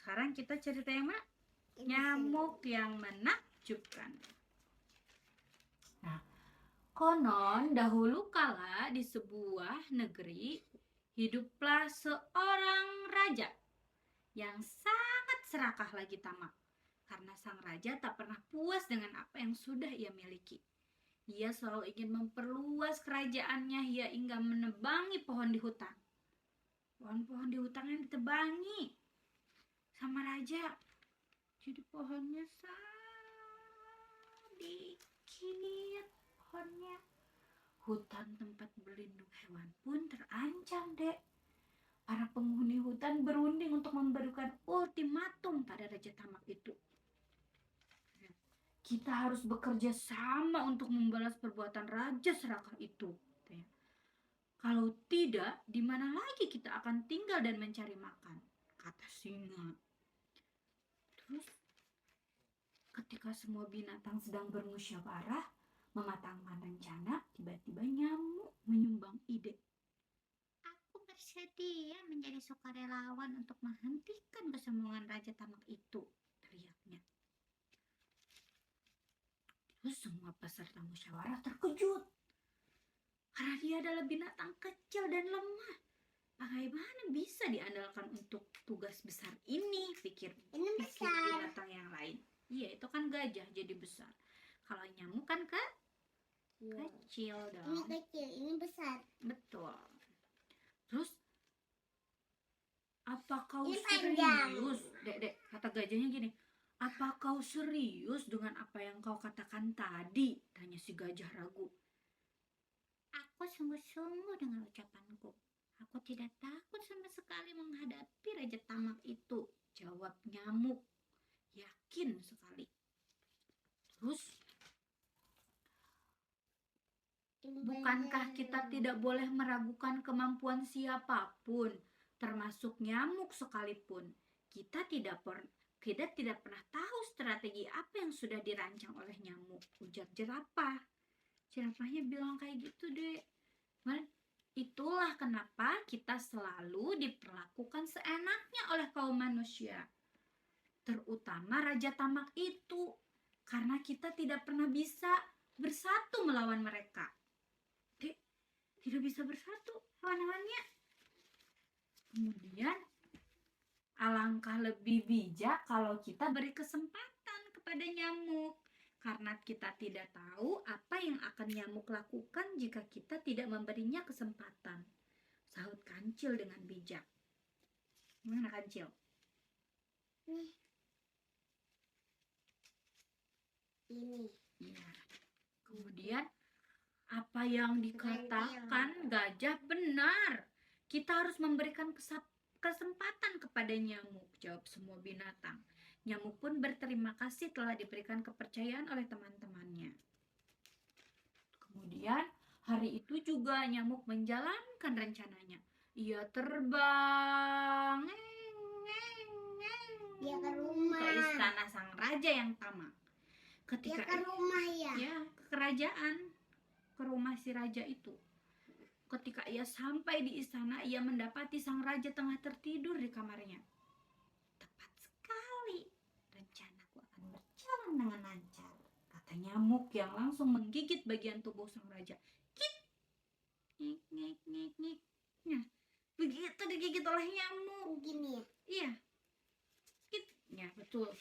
Sekarang kita cerita yang mana? Nyamuk yang menakjubkan. Nah, konon dahulu kala di sebuah negeri hiduplah seorang raja yang sangat serakah lagi tamak. Karena sang raja tak pernah puas dengan apa yang sudah ia miliki. Ia selalu ingin memperluas kerajaannya hingga menebangi pohon di hutan. Pohon-pohon di hutan yang ditebangi sama raja. Jadi pohonnya sedikit pohonnya. Hutan tempat berlindung hewan pun terancam, Dek. Para penghuni hutan berunding untuk memberikan ultimatum pada Raja Tamak itu. Kita harus bekerja sama untuk membalas perbuatan raja serakah itu. Kalau tidak, di mana lagi kita akan tinggal dan mencari makan? Kata singa. Terus, ketika semua binatang sedang bermusyawarah, mematangkan rencana, tiba-tiba nyamuk menyumbang ide. Aku bersedia menjadi sukarelawan untuk menghentikan kesombongan Raja Tamak itu, teriaknya. Terus semua peserta musyawarah terkejut. Karena dia adalah binatang kecil dan lemah. Bagaimana bisa diandalkan untuk tugas besar ini? Pikir binatang yang lain. Iya, itu kan gajah jadi besar. Kalau nyamuk kan kecil dong. Ini kecil, ini besar. Betul. Terus, apa kau ini serius? Dek, kata gajahnya gini. Apa kau serius dengan apa yang kau katakan tadi? Tanya si gajah ragu. Aku sungguh-sungguh dengan ucapanku. Aku tidak takut sama sekali menghadapi Raja Tamak itu, jawab nyamuk. Yakin sekali. Terus, bukankah kita tidak boleh meragukan kemampuan siapapun, termasuk nyamuk sekalipun? Kita tidak pernah tahu strategi apa yang sudah dirancang oleh nyamuk, ujar jerapah. Jerapahnya bilang kayak gitu, Dek. Itulah kenapa kita selalu diperlakukan seenaknya oleh kaum manusia, terutama Raja Tamak itu, karena kita tidak pernah bisa bersatu melawan mereka. Dek, tidak bisa bersatu lawan-lawannya. Kemudian, alangkah lebih bijak kalau kita beri kesempatan kepada nyamuk. Karena kita tidak tahu apa yang akan nyamuk lakukan jika kita tidak memberinya kesempatan. Sahut Kancil dengan bijak. Gimana Kancil? Ini. Ya. Kemudian apa yang dikatakan gajah benar. Kita harus memberikan kesempatan kepada nyamuk, jawab semua binatang. Nyamuk pun berterima kasih telah diberikan kepercayaan oleh teman-temannya. Kemudian hari itu juga nyamuk menjalankan rencananya. Ia terbang dia ke rumah, ke istana sang raja yang tamak. Ketika dia ke rumah ya, ke kerajaan, ke rumah si raja itu. Ketika ia sampai di istana, ia mendapati sang raja tengah tertidur di kamarnya. Tepat sekali, rencanaku akan berjalan dengan lancar, kata nyamuk yang langsung menggigit bagian tubuh sang raja. Kit, ngik, ngik, ngik, ngik. Nah, begitu digigit oleh nyamuk. Gini ya? Iya, kit. Ya, betul.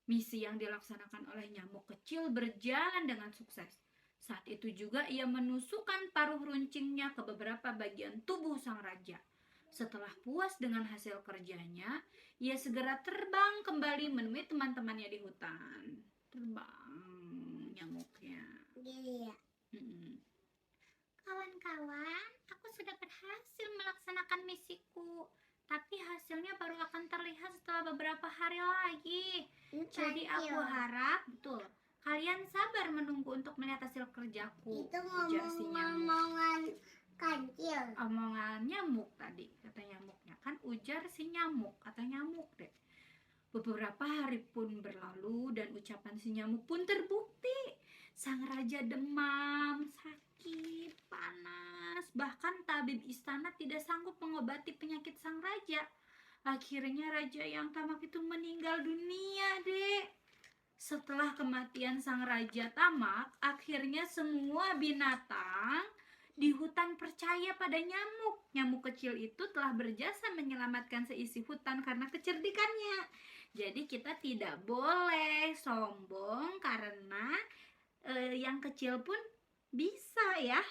Misi yang dilaksanakan oleh nyamuk kecil berjalan dengan sukses. Saat itu juga ia menusukkan paruh runcingnya ke beberapa bagian tubuh sang raja. Setelah puas dengan hasil kerjanya, ia segera terbang kembali menemui teman-temannya di hutan. Terbang nyamuknya. Gini ya? Kawan-kawan, aku sudah berhasil melaksanakan misiku. Tapi hasilnya baru akan terlihat setelah beberapa hari lagi. Jadi aku harap, betul, kalian sabar menunggu untuk melihat hasil kerjaku. Itu ngomongan Kancil. Omongan nyamuk tadi, kata nyamuknya. Kan ujar si nyamuk, kata nyamuk deh. Beberapa hari pun berlalu dan ucapan si nyamuk pun terbukti. Sang raja demam, sakit, panas. Bahkan tabib istana tidak sanggup mengobati penyakit sang raja. Akhirnya Raja yang tamak itu meninggal dunia, Dek. Setelah kematian sang Raja Tamak, akhirnya semua binatang di hutan percaya pada nyamuk. Nyamuk kecil itu telah berjasa menyelamatkan seisi hutan karena kecerdikannya. Jadi kita tidak boleh sombong karena yang kecil pun bisa ya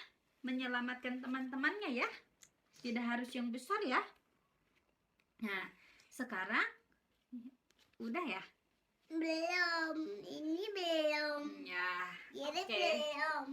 menyelamatkan teman-temannya ya. Tidak harus yang besar ya. Nah, sekarang udah ya? Belum. Ini belum. Ya, Jadi oke. belum.